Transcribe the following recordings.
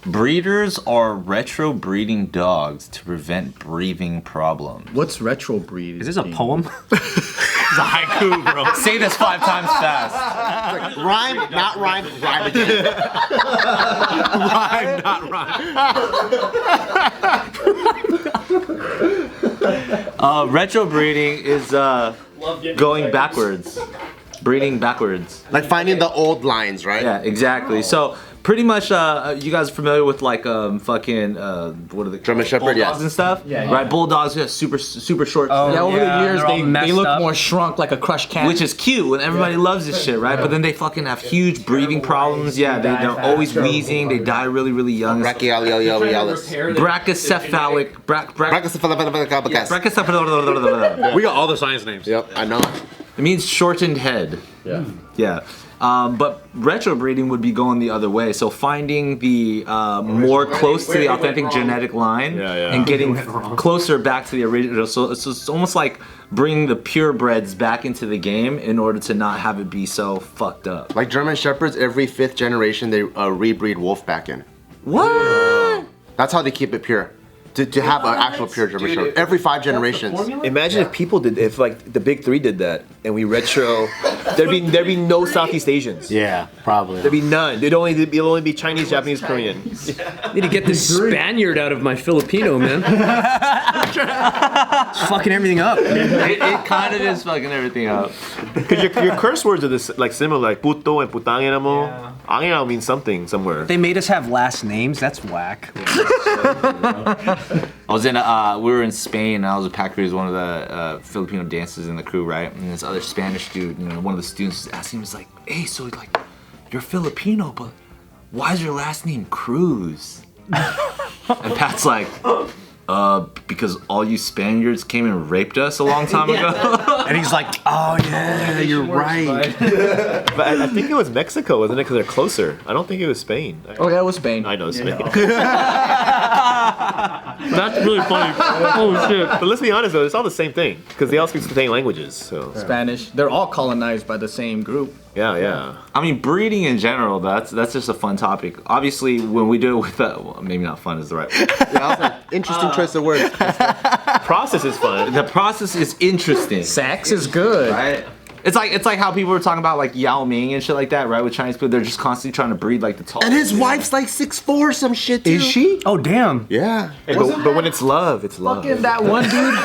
Breeders are retro breeding dogs to prevent breathing problems. What's retro breeding? Is this a poem? It's a haiku, bro. Say this 5 times fast. Like, rhyme, not rhyme, rhyme again. Rhyme, not rhyme. Retro breeding is going backwards. Breeding backwards. Like finding the old lines, right? Yeah, exactly. So pretty much, you guys are familiar with like fucking what are the German Shepherd, bulldogs yes. and stuff? Yeah. Right, bulldogs are super short. Yeah, over the years they're all they messed look up. more shrunk like a crushed cat. Which is cute and everybody loves this shit, right? But then they fucking have huge breathing problems. Yeah, they're always wheezing. They die really young. Brachycephalic. Brachycephalic. We got all the science names. Yep, I know. It means shortened head. Yeah. Yeah. But retro breeding would be going the other way. So finding the more close to the authentic genetic line and getting closer back to the original. So it's almost like bringing the purebreds back into the game in order to not have it be so fucked up. Like German Shepherds, every 5th generation they rebreed wolf back in. What? That's how they keep it pure. To have an actual pure German Shepherd. Every 5 generations. Imagine if people did, if like the big 3 did that, and we retro, there'd be no Southeast Asians. Yeah, probably. There'd be none. It'll only be Chinese, Japanese, Korean. Need to get this Spaniard out of my Filipino, man. It's fucking everything up. It kind of is fucking everything up. Because your curse words are this, like similar, like puto and putangina mo. Angina means something somewhere. They made us have last names. That's whack. I was in we were in Spain and I was with Pac was one of the Filipino dancers in the crew, right? And this other Spanish dude, one of the students was asking him, was like, hey, so like, you're Filipino, but why is your last name Cruz? And Pat's like, because all you Spaniards came and raped us a long time ago. And he's like, oh yeah, you're right. But I think it was Mexico, wasn't it? Because they're closer. I don't think it was Spain. Oh, yeah, it was Spain. I know Spain. That's really funny. Oh shit. But let's be honest though, it's all the same thing. Because they all speak the same languages. So Spanish. They're all colonized by the same group. yeah. I mean, breeding in general, that's just a fun topic. Obviously, when we do it with well, maybe not fun is the right word. Interesting choice of words. Process is fun. The process is interesting. Sex is good. Right? It's like how people were talking about like Yao Ming and shit like that, right? With Chinese people, they're just constantly trying to breed like the tall. And his wife's like 6'4", some shit too. Is she? Oh damn. Yeah. Hey, but when it's love, it's love. Fucking that one dude.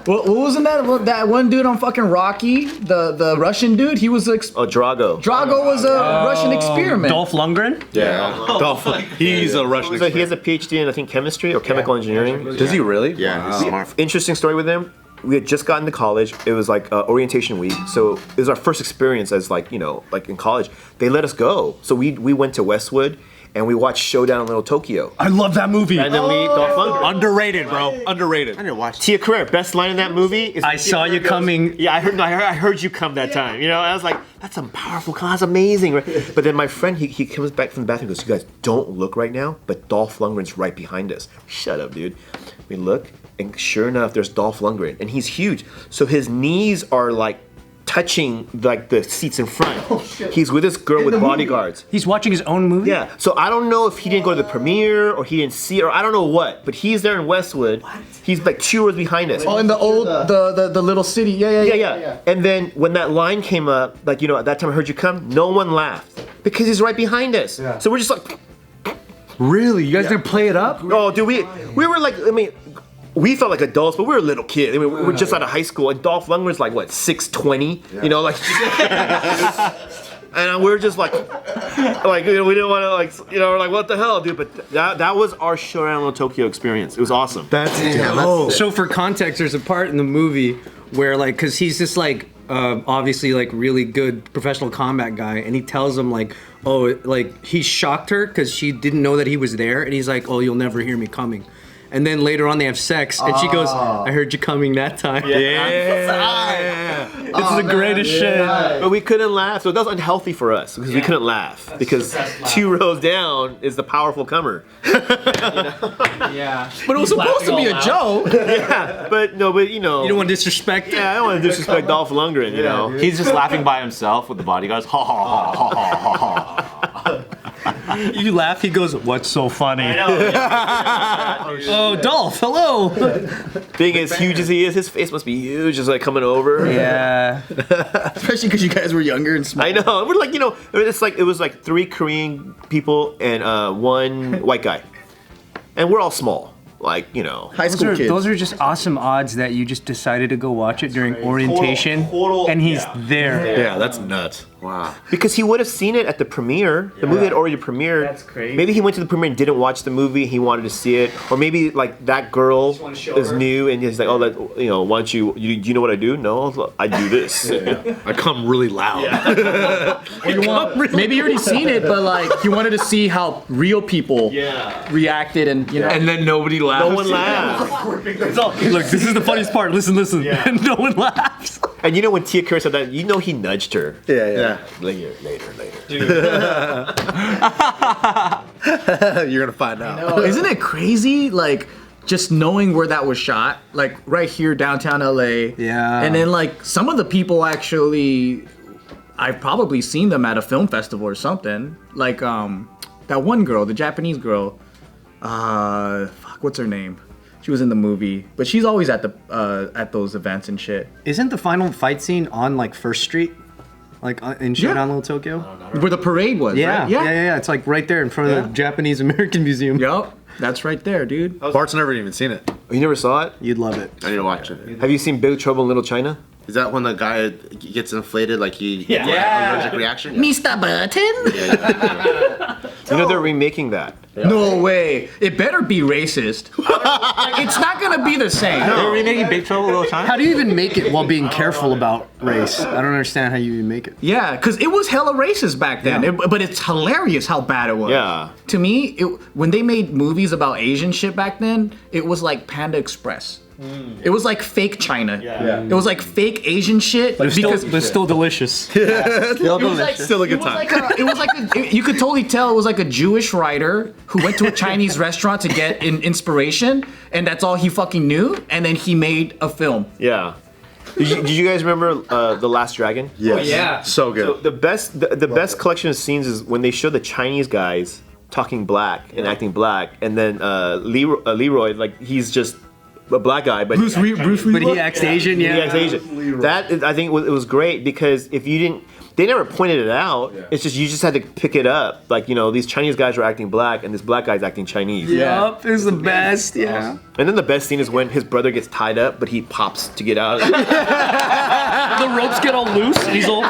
What wasn't that one dude on fucking Rocky? The Russian dude? He was Oh, Drago. Drago was a Russian experiment. Dolph Lundgren. Yeah. He's a Russian. So he has a PhD in I think chemistry or chemical engineering. Does he really? Yeah, he's smart. Interesting story with him. We had just gotten to college. It was like orientation week, so it was our first experience as like like in college. They let us go, so we went to Westwood and we watched Showdown in Little Tokyo. I love that movie. Randomly, Dolph Lundgren. Underrated, bro. Underrated. I didn't watch. Tia Carrere, best line in that movie is I saw you coming. Yeah, I heard you come that time. I was like, that's some powerful, that's amazing. Right? But then my friend, he comes back from the bathroom and goes, you guys don't look right now, but Dolph Lundgren's right behind us. Shut up, dude. We look, and sure enough, there's Dolph Lundgren, and he's huge. So his knees are like touching like the seats in front. Oh, shit. He's with this girl with bodyguards. He's watching his own movie. Yeah, so I don't know if he didn't go to the premiere or he didn't see it or I don't know what, but he's there in Westwood. What? He's like 2 rows behind us. Oh, in the old the little city. Yeah. And then when that line came up, like at that time I heard you come, no one laughed because he's right behind us. Yeah. So we're just like, Really? You guys didn't play it up? oh, dude, we were like, we felt like adults, but we were little kids. We were just out of high school, and Dolph Lundgren's like what, 6'20", like. And we're just like we didn't want to we're like, what the hell, dude? But that was our Showdown in Tokyo experience. It was awesome. That's dope. So for context, there's a part in the movie where cause he's just obviously really good professional combat guy, and he tells him he shocked her because she didn't know that he was there, and he's like, oh, you'll never hear me coming. And then later on they have sex, and she goes, I heard you coming that time. Yeah. It's the greatest shit. But we couldn't laugh, so that was unhealthy for us because we couldn't laugh because 2 rows down is the powerful comer. Yeah. But it was supposed to be a joke. Yeah, but you don't want to disrespect. Yeah, I don't want to disrespect Dolph Lundgren. He's just laughing by himself with the bodyguards. Ha ha ha ha ha ha ha. You laugh. He goes, "What's so funny?" Oh, Dolph, hello. Being as huge as he is, his face must be huge, just like coming over. Yeah. Especially because you guys were younger and small. I know. We're like, you know, it was like 3 Korean people and 1 white guy, and we're all small. Like, you know. High school kids. Those are just awesome odds that you just decided to go watch it during orientation, Total, and he's there. Yeah, that's nuts. Wow. Because he would have seen it at the premiere. The movie had already premiered. That's crazy. Maybe he went to the premiere and didn't watch the movie. He wanted to see it, or maybe like that girl is new and he's like, "Oh, that you know, why don't you? Do you know what I do? No, I do this. I come really loud. Maybe you already seen it, but like you wanted to see how real people reacted, and you know. And then nobody laughs. No one laughed. Look, this is the funniest part. Listen. And no one laughs. And you know when Tia Curry said that, you know he nudged her. Yeah. Later. You're gonna find out. Oh, isn't it crazy? Like just knowing where that was shot, like right here downtown LA. Yeah. And then like some of the people actually, I've probably seen them at a film festival or something. Like that one girl, the Japanese girl. What's her name? She was in the movie, but she's always at the at those events and shit. Isn't the final fight scene on like First Street, like in Shinhan Little Tokyo? Where the parade was. Yeah, right? yeah. It's like right there in front of the Japanese American Museum. Yup. That's right there, dude. Bart's never even seen it. You never saw it? You'd love it. I need to watch it. Have you seen Big Trouble in Little China? Is that when the guy gets inflated, like he allergic reaction? Mr. Button? You know they're remaking that. No way. It better be racist. It's not gonna be the same. They're remaking Big Trouble in Little China? How do you even make it while being careful about race? I don't understand how you even make it. Yeah, because it was hella racist back then. But it's hilarious how bad it was. Yeah. To me, when they made movies about Asian shit back then, it was like Panda Express. It was like fake China. It was like fake Asian shit. But it's still delicious. Still a good time. You could totally tell it was like a Jewish writer who went to a Chinese restaurant to get inspiration, and that's all he fucking knew, and then he made a film. Yeah. Did you guys remember The Last Dragon? Yes. yeah. So good. So the best collection of scenes is when they show the Chinese guys talking black and acting black, and then Leroy, like he's just a black guy, but Bruce But he acts Asian, he acts Asian. That is, I think it was great because if you didn't, they never pointed it out. It's just you just had to pick it up. Like, you know, these Chinese guys were acting black and this black guy's acting Chinese. Yup, it was the best. Yeah. And then the best scene is when his brother gets tied up, but he pops to get out. The ropes get all loose. And he's all.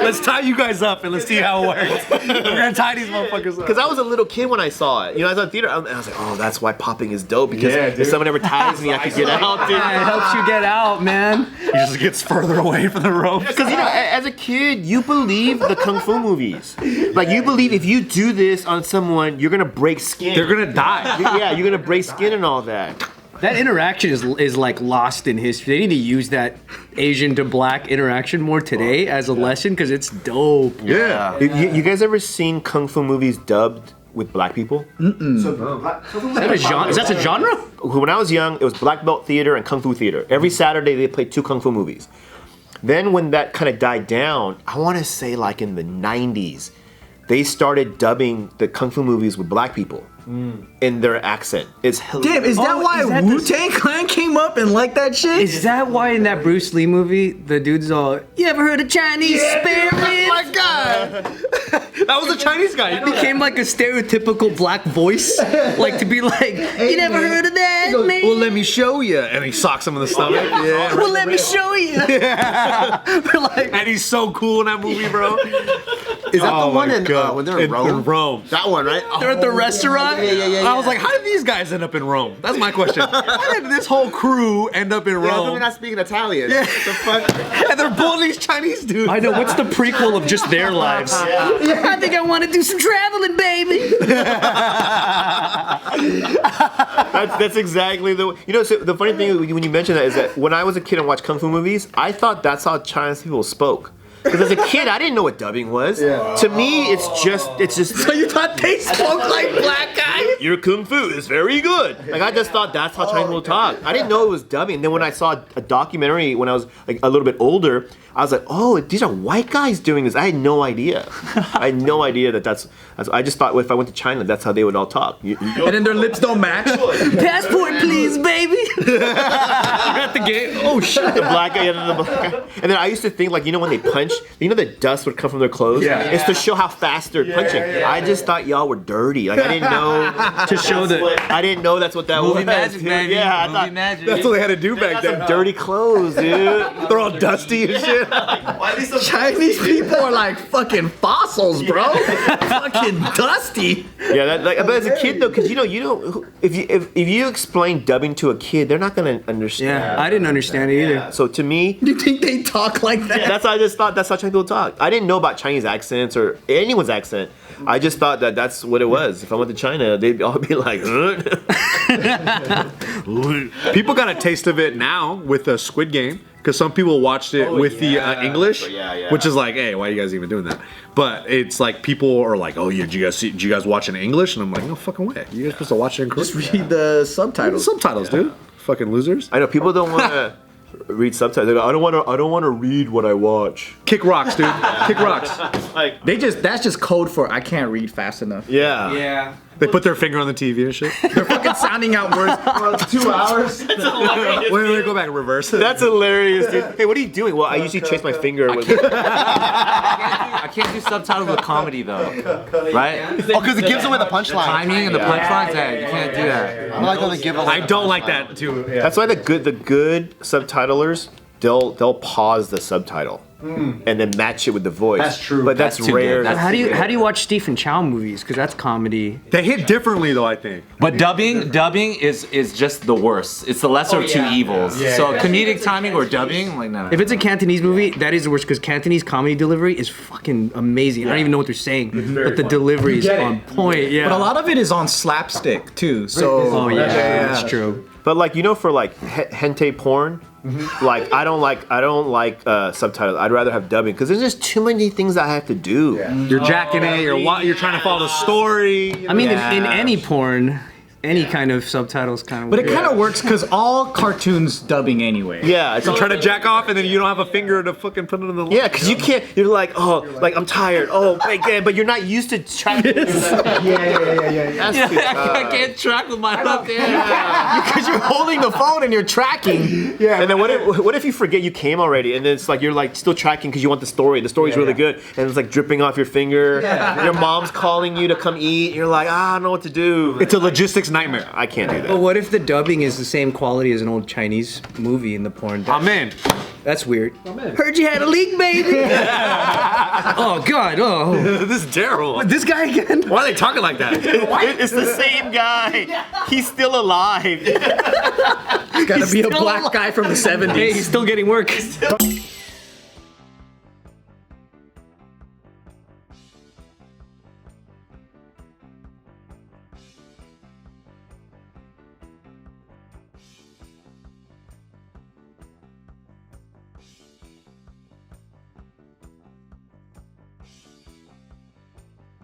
Let's tie you guys up and let's see how it works. We're gonna tie these motherfuckers up. Because I was a little kid when I saw it. You know, I was in the theater and I was like, oh, that's why popping is dope. Because if someone ever ties me, I could get out, dude. It helps you get out, man. He just gets further away from the rope. Because, you know, as a kid, you believe the Kung Fu movies. Like, you believe if you do this on someone, you're going to break skin. They're gonna die. Yeah, you're going to break skin and all that. That interaction is like lost in history. They need to use that Asian to black interaction more today as a lesson because it's dope. Yeah. You guys ever seen Kung Fu movies dubbed with black people? Is that a genre? Is that a genre? When I was young, it was black belt theater and Kung Fu theater. Every Saturday, they played 2 Kung Fu movies. Then when that kind of died down, I want to say like in the 90s, they started dubbing the Kung Fu movies with black people in their accent. It's hilarious. Damn, is that why is that the- Wu-Tang Clan came up and liked that shit? Is that why in that Bruce Lee movie, the dude's all, you ever heard of Chinese spare ribs? Oh my god! That was a Chinese guy. It became like a stereotypical black voice. Like to be like, you never heard of that, man? Well, let me show you. And he socks him in the stomach. Yeah. Well, let me show you. We're like, And he's so cool in that movie, bro. Is that Oh the one my in God. when they're in Rome? In Rome. That one, right? they're at the restaurant. And I was like, how did these guys end up in Rome? That's my question. How did this whole crew end up in Yeah, Rome? they're not speaking Italian. Yeah. The fuck? And they're pulling these Chinese dudes. I know, what's the prequel of just their lives? I think I want to do some traveling, baby. That's exactly the way. You know, so the funny thing when you mention that is that when I was a kid and watched Kung Fu movies, I thought that's how Chinese people spoke. Because as a kid, I didn't know what dubbing was. To me, it's just. So you thought they spoke like black guys? Your kung fu is very good. Like I just thought that's how Chinese people talk. I didn't know it was dubbing. And then when I saw a documentary when I was like a little bit older, I was like, oh, these are white guys doing this. I had no idea. I had no idea that's I just thought if I went to China, that's how they would all talk. And then their lips don't match. Passport, please, baby. You're at the gate. Oh shit. The black guy, the black guy. And then I used to think like, when they punch, the dust would come from their clothes. It's to show how fast they're punching. I just thought y'all were dirty. Like I didn't know To show that. I didn't know that's what that was. Movie magic, dude. baby. Yeah, I Movie thought magic. That's what they had to do back then. dirty clothes, dude. They're all dusty and shit. Chinese people are like fucking fossils, bro. Fucking dusty. Yeah, but as a kid though, because you don't. If you explain dubbing to a kid, they're not gonna understand. Yeah, I didn't understand it either. So to me, You think they talk like that? that's how I just thought that's how Chinese people talk. I didn't know about Chinese accents or anyone's accent. I just thought that's what it was. If I went to China, they'd all be like, People got a taste of it now with the Squid Game because some people watched it with the English, which is like, hey, why are you guys even doing that? But it's like people are like, oh yeah, did you guys watch it in English? And I'm like, no fucking way. You guys supposed to watch it in Korean. Just read the subtitles. Subtitles, dude. Fucking losers. I know people don't want to read subtitles. They go, I don't want to read what I watch. Kick rocks, dude. Kick rocks. Like, That's just code for I can't read fast enough. yeah. Yeah. They put their finger on the TV and shit. They're fucking sounding out words for 2 hours. Wait, go back and reverse. That's hilarious, dude. Hey, what are you doing? Well, I usually trace my finger with. I can't do subtitles with comedy though, right? Oh, because it gives away the punchline. Timing and the punchlines, you can't do that. I'm not gonna give away. I don't like that too. Yeah. That's why the good subtitlers they'll pause the subtitle and then match it with the voice. That's true. But that's That's too rare. good. That's How do you watch Stephen Chow movies? Because that's comedy. They hit differently though, I think. But dubbing is just the worst. It's the lesser of two evils. So comedic timing or dubbing, like no. If it's a Cantonese movie, that is the worst because Cantonese comedy delivery is fucking amazing. I don't even know what they're saying, but the delivery is on point. Yeah. But a lot of it is on slapstick too. So Oh yeah, that's true. But like for like hentai porn, like I don't like subtitles. I'd rather have dubbing because there's just too many things I have to do. You're jacking it. You're trying to follow the story. I mean, in any porn, any kind of subtitles kind of. But it kind of works because all cartoons dubbing anyway. Yeah, it's You're trying to jack off and then you don't have a finger to fucking put it in the. yeah, because you can't. You're like, oh, like I'm tired. Oh, again, but you're not used to trying. I can't track with my left hand. Because you're holding the phone and you're tracking. Yeah. And then what if you forget you came already, and then it's like you're like still tracking because you want the story. The story's really good, and it's like dripping off your finger. Your mom's calling you to come eat. You're like, I don't know what to do. It's a logistics nightmare. I can't do But that. what if the dubbing is the same quality as an old Chinese movie in the porn? I'm in. That's weird. Heard you had a leak, baby. Oh God. Oh, This is terrible. this guy again. Why are they talking like that? It's the same guy. He's still alive. It's gotta be a black guy from the 70s. Hey, he's still getting work.